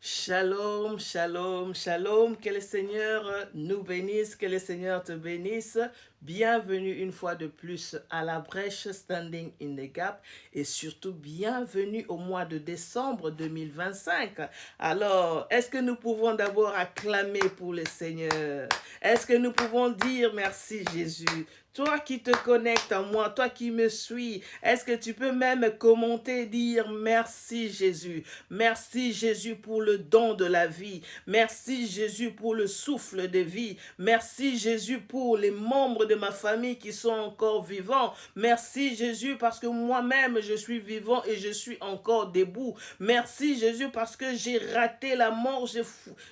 Shalom, shalom, shalom. Que le Seigneur nous bénisse, que le Seigneur te bénisse. Bienvenue une fois de plus à la brèche Standing in the Gap et surtout bienvenue au mois de décembre 2025. Alors, est-ce que nous pouvons d'abord acclamer pour le Seigneur? Est-ce que nous pouvons dire merci Jésus? Toi qui te connectes à moi, toi qui me suis, est-ce que tu peux même commenter, dire merci Jésus? Merci Jésus pour le don de la vie. Merci Jésus pour le souffle de vie. Merci Jésus pour les membres de ma famille qui sont encore vivants. Merci Jésus parce que moi-même je suis vivant et je suis encore debout. Merci Jésus parce que j'ai raté la mort,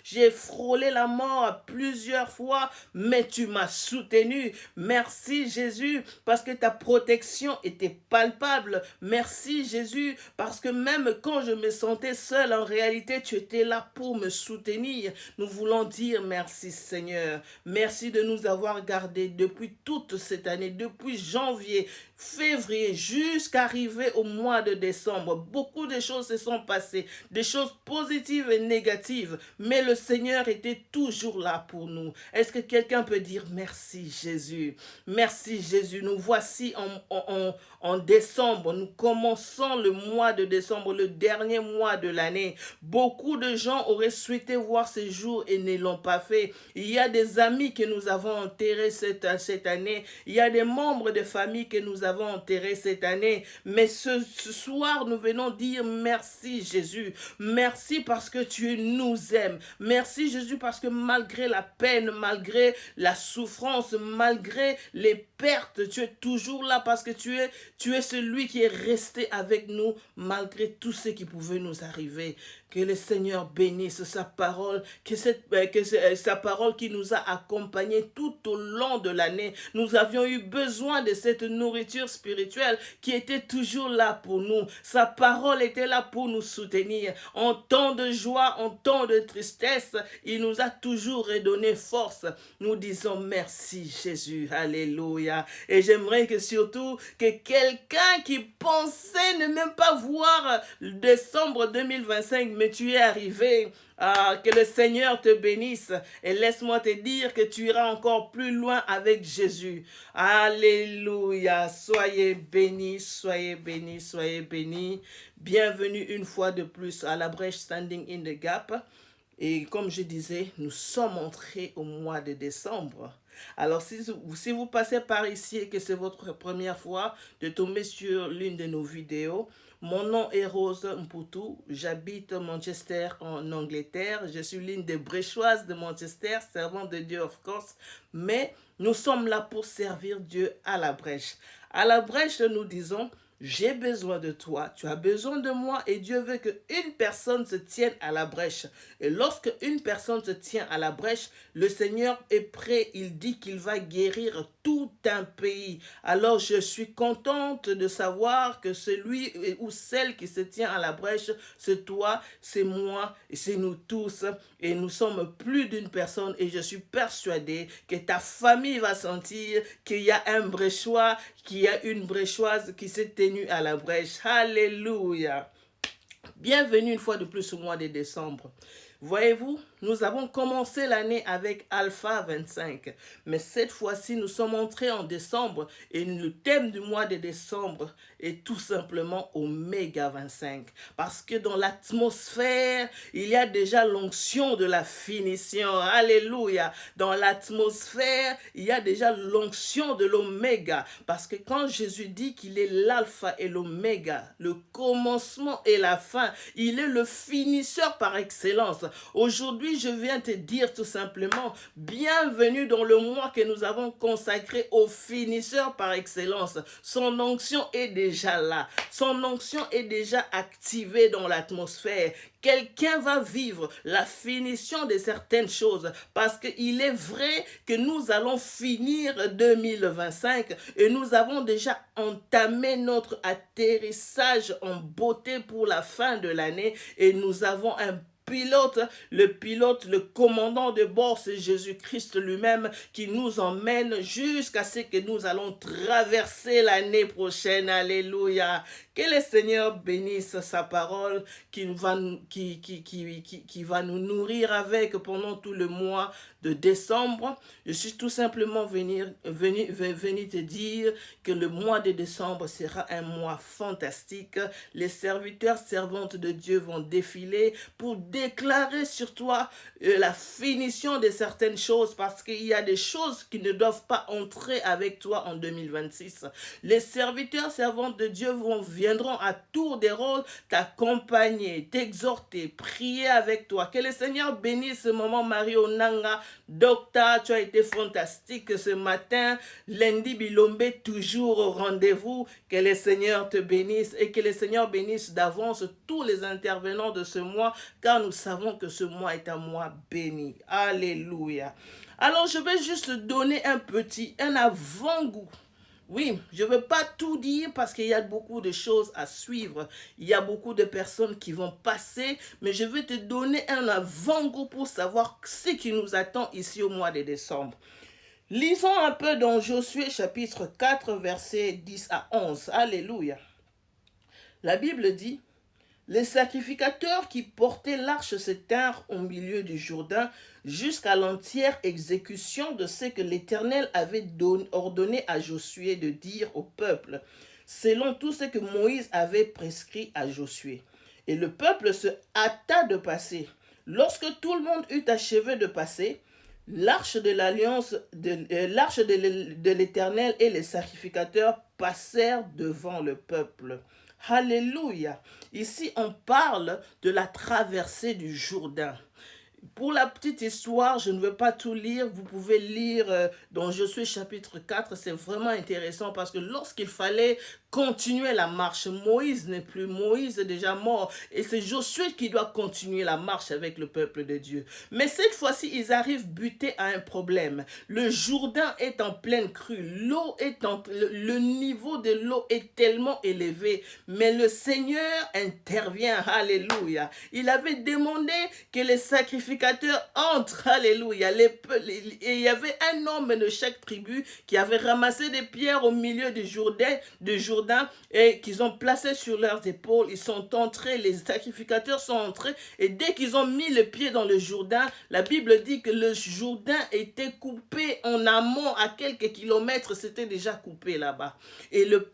j'ai frôlé la mort plusieurs fois, mais tu m'as soutenu. Merci Jésus parce que ta protection était palpable. Merci Jésus parce que même quand je me sentais seul, en réalité tu étais là pour me soutenir. Nous voulons dire merci Seigneur. Merci de nous avoir gardés depuis toute cette année, depuis janvier, février, jusqu'à arriver au mois de décembre. Beaucoup de choses se sont passées, des choses positives et négatives, mais le Seigneur était toujours là pour nous. Est-ce que quelqu'un peut dire merci Jésus? Merci Jésus. Nous voici en décembre. Nous commençons le mois de décembre, le dernier mois de l'année. Beaucoup de gens auraient souhaité voir ces jours et ne l'ont pas fait. Il y a des amis que nous avons enterrés cette année. Il y a des membres de famille que nous avons enterrés cette année. Mais ce soir, nous venons dire merci Jésus. Merci parce que tu nous aimes. Merci Jésus parce que malgré la peine, malgré la souffrance, malgré les pertes, tu es toujours là parce que tu es celui qui est resté avec nous malgré tout ce qui pouvait nous arriver. Que le Seigneur bénisse sa parole, sa parole qui nous a accompagnés tout au long de l'année. Nous avions eu besoin de cette nourriture spirituelle qui était toujours là pour nous. Sa parole était là pour nous soutenir. En temps de joie, en temps de tristesse, il nous a toujours redonné force. Nous disons merci Jésus. Alléluia. Et j'aimerais que surtout que quelqu'un qui pensait ne même pas voir décembre 2025, mais tu es arrivé. Que le Seigneur te bénisse et laisse-moi te dire que tu iras encore plus loin avec Jésus. Alléluia. Soyez bénis, soyez bénis, soyez bénis. Bienvenue une fois de plus à la brèche Standing in the Gap. Et comme je disais, nous sommes entrés au mois de décembre. Alors, si vous passez par ici et que c'est votre première fois de tomber sur l'une de nos vidéos, mon nom est Rose Mputu, j'habite Manchester en Angleterre, je suis l'une des bréchoises de Manchester, servante de Dieu of course, mais nous sommes là pour servir Dieu à la brèche. À la brèche, nous disons, j'ai besoin de toi, tu as besoin de moi et Dieu veut qu'une personne se tienne à la brèche. Et lorsque une personne se tient à la brèche, le Seigneur est prêt, il dit qu'il va guérir tout un pays. Alors je suis contente de savoir que celui ou celle qui se tient à la brèche, c'est toi, c'est moi et c'est nous tous. Et nous sommes plus d'une personne et je suis persuadée que ta famille va sentir qu'il y a un bréchois, qu'il y a une bréchoise qui s'est tenue à la brèche. Alléluia. Bienvenue une fois de plus au mois de décembre. Voyez-vous, nous avons commencé l'année avec Alpha 25, mais cette fois-ci, nous sommes entrés en décembre et le thème du mois de décembre est tout simplement Oméga 25. Parce que dans l'atmosphère, il y a déjà l'onction de la finition. Alléluia. Dans l'atmosphère, il y a déjà l'onction de l'Oméga. Parce que quand Jésus dit qu'il est l'Alpha et l'Oméga, le commencement et la fin, il est le finisseur par excellence. Aujourd'hui, je viens te dire tout simplement, bienvenue dans le mois que nous avons consacré au finisseur par excellence. Son onction est déjà là. Son onction est déjà activée dans l'atmosphère. Quelqu'un va vivre la finition de certaines choses parce qu'il est vrai que nous allons finir 2025 et nous avons déjà entamé notre atterrissage en beauté pour la fin de l'année et nous avons un le commandant de bord, c'est Jésus-Christ lui-même qui nous emmène jusqu'à ce que nous allons traverser l'année prochaine. Alléluia. Que le Seigneur bénisse sa parole qui va nous nourrir avec pendant tout le mois de décembre. Je suis tout simplement venu te dire que le mois de décembre sera un mois fantastique. Les serviteurs, servantes de Dieu vont défiler pour déclarer sur toi la finition de certaines choses, parce qu'il y a des choses qui ne doivent pas entrer avec toi en 2026. Les serviteurs, servantes de Dieu viendront à tour de rôle t'accompagner, t'exhorter, prier avec toi. Que le Seigneur bénisse ce moment. Marie Onanga, Docteur, tu as été fantastique ce matin. Lundi Bilombe, toujours au rendez-vous. Que le Seigneur te bénisse et que le Seigneur bénisse d'avance tous les intervenants de ce mois, car nous savons que ce mois est un mois béni. Alléluia. Alors, je vais juste donner un avant-goût. Oui, je ne veux pas tout dire parce qu'il y a beaucoup de choses à suivre. Il y a beaucoup de personnes qui vont passer, mais je vais te donner un avant-goût pour savoir ce qui nous attend ici au mois de décembre. Lisons un peu dans Josué chapitre 4, versets 10 à 11. Alléluia. La Bible dit: les sacrificateurs qui portaient l'arche se tinrent au milieu du Jourdain jusqu'à l'entière exécution de ce que l'Éternel avait ordonné à Josué de dire au peuple, selon tout ce que Moïse avait prescrit à Josué. Et le peuple se hâta de passer. Lorsque tout le monde eut achevé de passer, l'arche de l'alliance, l'arche de l'Éternel et les sacrificateurs passèrent devant le peuple. Alléluia. Ici, on parle de la traversée du Jourdain. Pour la petite histoire, je ne veux pas tout lire. Vous pouvez lire dans Josué chapitre 4. C'est vraiment intéressant parce que lorsqu'il fallait continuer la marche, Moïse n'est plus. Moïse est déjà mort. Et c'est Josué qui doit continuer la marche avec le peuple de Dieu. Mais cette fois-ci, ils arrivent butés à un problème. Le Jourdain est en pleine crue. Le niveau de l'eau est tellement élevé. Mais le Seigneur intervient. Alléluia. Il avait demandé que les sacrificateurs entrent. Alléluia. Et il y avait un homme de chaque tribu qui avait ramassé des pierres au milieu du Jourdain et qu'ils ont placé sur leurs épaules. Ils sont entrés, les sacrificateurs sont entrés, et dès qu'ils ont mis le pied dans le Jourdain, la Bible dit que le Jourdain était coupé en amont, à quelques kilomètres, c'était déjà coupé là-bas. Et le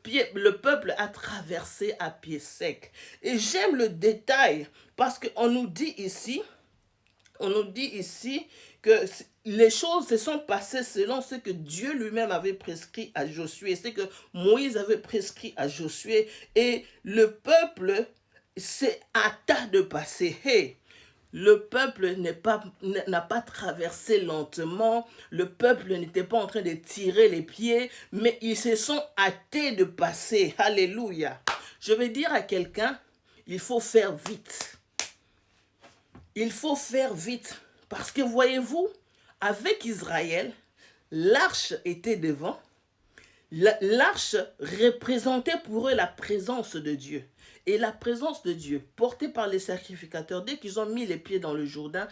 peuple a traversé à pied sec. Et j'aime le détail, parce qu'on nous dit ici que les choses se sont passées selon ce que Dieu lui-même avait prescrit à Josué, ce que Moïse avait prescrit à Josué, et le peuple s'est hâta de passer. Hey, le peuple n'a pas traversé lentement, le peuple n'était pas en train de tirer les pieds, mais ils se sont hâtés de passer. Alléluia. Je vais dire à quelqu'un, il faut faire vite. Il faut faire vite. Parce que voyez-vous, avec Israël, l'arche était devant. L'arche représentait pour eux la présence de Dieu. Et la présence de Dieu, portée par les sacrificateurs, dès qu'ils ont mis les pieds dans le Jourdain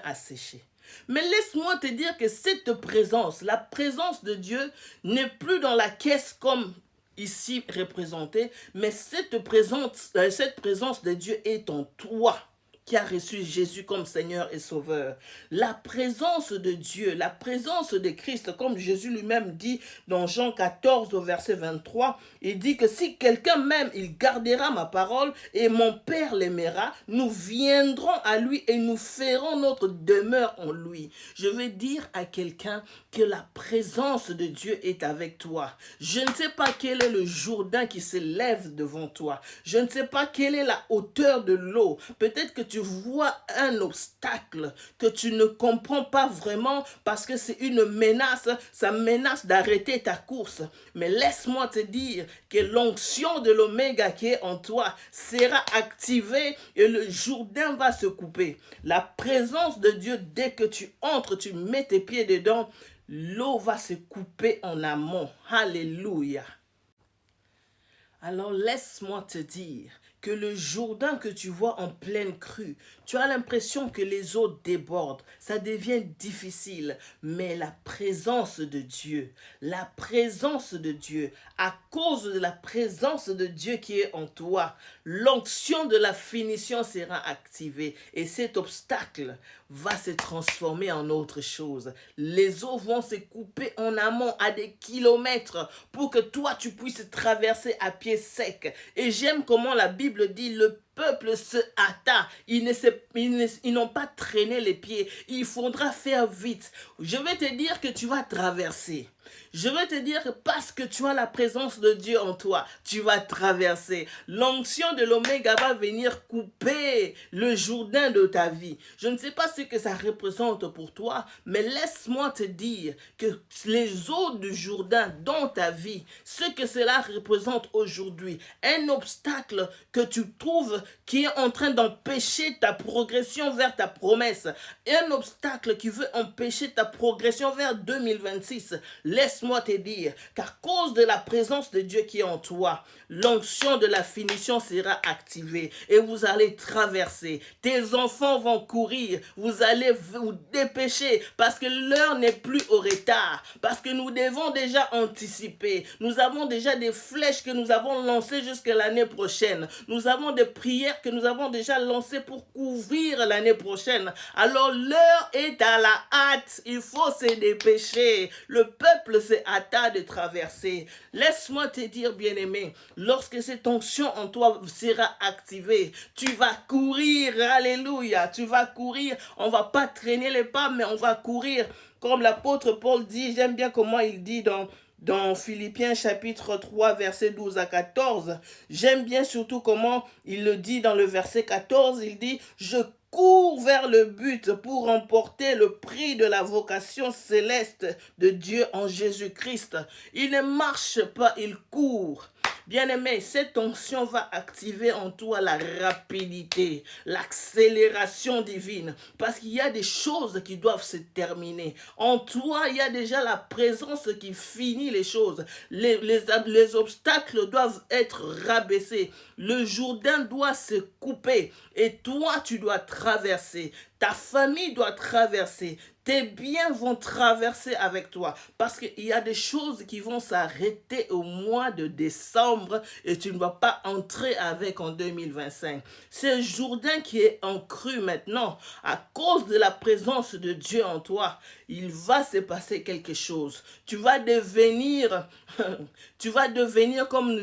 a séché. Mais laisse-moi te dire que cette présence, la présence de Dieu, n'est plus dans la caisse comme ici représentée, mais cette présence de Dieu est en toi, qui a reçu Jésus comme Seigneur et Sauveur. La présence de Dieu, la présence de Christ, comme Jésus lui-même dit dans Jean 14 au verset 23, il dit que si quelqu'un m'aime, il gardera ma parole et mon Père l'aimera, nous viendrons à lui et nous ferons notre demeure en lui. Je veux dire à quelqu'un que la présence de Dieu est avec toi. Je ne sais pas quel est le Jourdain qui s'élève devant toi. Je ne sais pas quelle est la hauteur de l'eau. Peut-être que tu vois un obstacle que tu ne comprends pas vraiment parce que c'est une menace, ça menace d'arrêter ta course. Mais laisse-moi te dire que l'onction de l'oméga qui est en toi sera activée et le Jourdain va se couper. La présence de Dieu, dès que tu entres, tu mets tes pieds dedans, l'eau va se couper en amont. Alléluia. Alors laisse-moi te dire que le Jourdain que tu vois en pleine crue, tu as l'impression que les eaux débordent, ça devient difficile, mais la présence de Dieu, à cause de la présence de Dieu qui est en toi, l'onction de la finition sera activée et cet obstacle va se transformer en autre chose. Les eaux vont se couper en amont à des kilomètres pour que toi tu puisses traverser à pied sec. Et j'aime comment la Bible dit le peuple se hâta. Ils n'ont pas traîné les pieds. Il faudra faire vite. Je vais te dire que tu vas traverser. Je vais te dire que parce que tu as la présence de Dieu en toi, tu vas traverser. L'onction de l'Oméga va venir couper le Jourdain de ta vie. Je ne sais pas ce que ça représente pour toi, mais laisse-moi te dire que les eaux du Jourdain dans ta vie, ce que cela représente aujourd'hui, un obstacle que tu trouves qui est en train d'empêcher ta progression vers ta promesse, un obstacle qui veut empêcher ta progression vers 2026, laisse-moi te dire qu'à cause de la présence de Dieu qui est en toi, l'onction de la finition sera activée et vous allez traverser. Tes enfants vont courir, vous allez vous dépêcher parce que l'heure n'est plus au retard, parce que nous devons déjà anticiper. Nous avons déjà des flèches que nous avons lancées jusqu'à l'année prochaine. Nous avons des prières que nous avons déjà lancées pour couvrir l'année prochaine. Alors l'heure est à la hâte, il faut se dépêcher. Le peuple s'est hâta de traverser. Laisse-moi te dire, bien-aimé, lorsque cette onction en toi sera activée, tu vas courir, alléluia, tu vas courir, on va pas traîner les pas, mais on va courir. Comme l'apôtre Paul dit, j'aime bien comment il dit dans Philippiens chapitre 3, verset 12 à 14. J'aime bien surtout comment il le dit dans le verset 14, il dit « Je cours vers le but pour remporter le prix de la vocation céleste de Dieu en Jésus-Christ. » Il ne marche pas, il court. Bien-aimé, cette onction va activer en toi la rapidité, l'accélération divine, parce qu'il y a des choses qui doivent se terminer. En toi, il y a déjà la présence qui finit les choses. Les obstacles doivent être rabaissés. Le Jourdain doit se couper et toi, tu dois traverser. Ta famille doit traverser. Tes biens vont traverser avec toi parce qu'il y a des choses qui vont s'arrêter au mois de décembre et tu ne vas pas entrer avec en 2025. C'est Jourdain qui est en crue maintenant. À cause de la présence de Dieu en toi, il va se passer quelque chose. Tu vas devenir comme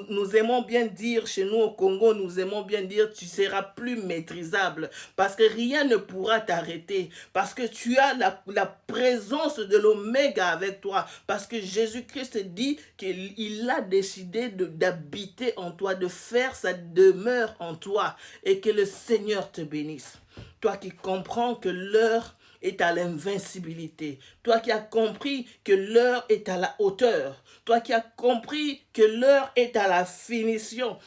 nous aimons bien dire chez nous au Congo, nous aimons bien dire, tu seras plus maîtrisable parce que rien ne pourra t'arrêter parce que tu as la présence de l'Oméga avec toi parce que Jésus-Christ dit qu'il a décidé d'habiter en toi, de faire sa demeure en toi et que le Seigneur te bénisse. Toi qui comprends que l'heure est à l'invincibilité. Toi qui as compris que l'heure est à la hauteur. Toi qui as compris que l'heure est à la finition.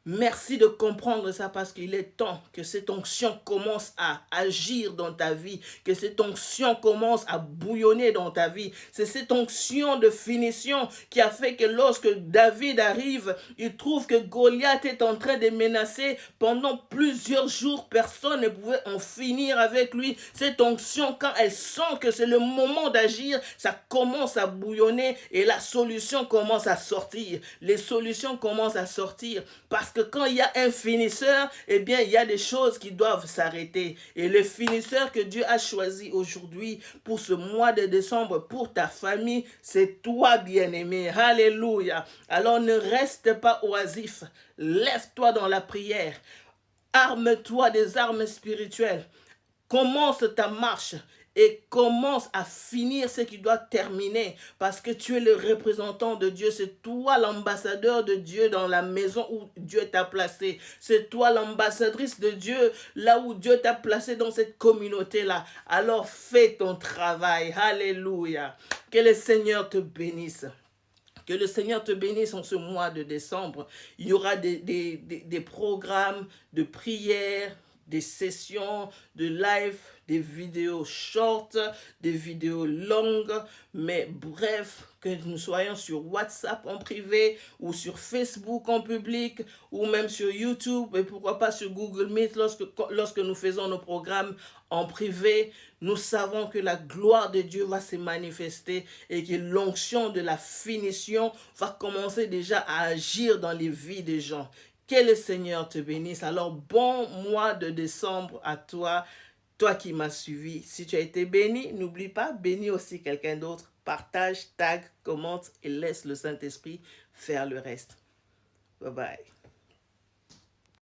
Merci de comprendre ça parce qu'il est temps que cette onction commence à agir dans ta vie, que cette onction commence à bouillonner dans ta vie. C'est cette onction de finition qui a fait que lorsque David arrive, il trouve que Goliath est en train de menacer. Pendant plusieurs jours, personne ne pouvait en finir avec lui. Cette onction, quand elle sent que c'est le moment d'agir, ça commence à bouillonner et la solution commence à sortir. Les solutions commencent à sortir parce que quand il y a un finisseur, eh bien, il y a des choses qui doivent s'arrêter. Et le finisseur que Dieu a choisi aujourd'hui pour ce mois de décembre, pour ta famille, c'est toi, bien-aimé. Alléluia. Alors ne reste pas oisif. Lève-toi dans la prière. Arme-toi des armes spirituelles. Commence ta marche et commence à finir ce qui doit terminer parce que tu es le représentant de Dieu. C'est toi l'ambassadeur de Dieu dans la maison où Dieu t'a placé. C'est toi l'ambassadrice de Dieu là où Dieu t'a placé dans cette communauté-là. Alors fais ton travail. Alléluia. Que le Seigneur te bénisse. Que le Seigneur te bénisse en ce mois de décembre. Il y aura des programmes de prière, des sessions de live, des vidéos short, des vidéos longues, mais bref, que nous soyons sur WhatsApp en privé ou sur Facebook en public ou même sur YouTube et pourquoi pas sur Google Meet lorsque nous faisons nos programmes en privé, nous savons que la gloire de Dieu va se manifester et que l'onction de la finition va commencer déjà à agir dans les vies des gens. Que le Seigneur te bénisse. Alors, bon mois de décembre à toi, toi qui m'as suivi. Si tu as été béni, n'oublie pas, bénis aussi quelqu'un d'autre. Partage, tag, commente et laisse le Saint-Esprit faire le reste. Bye bye.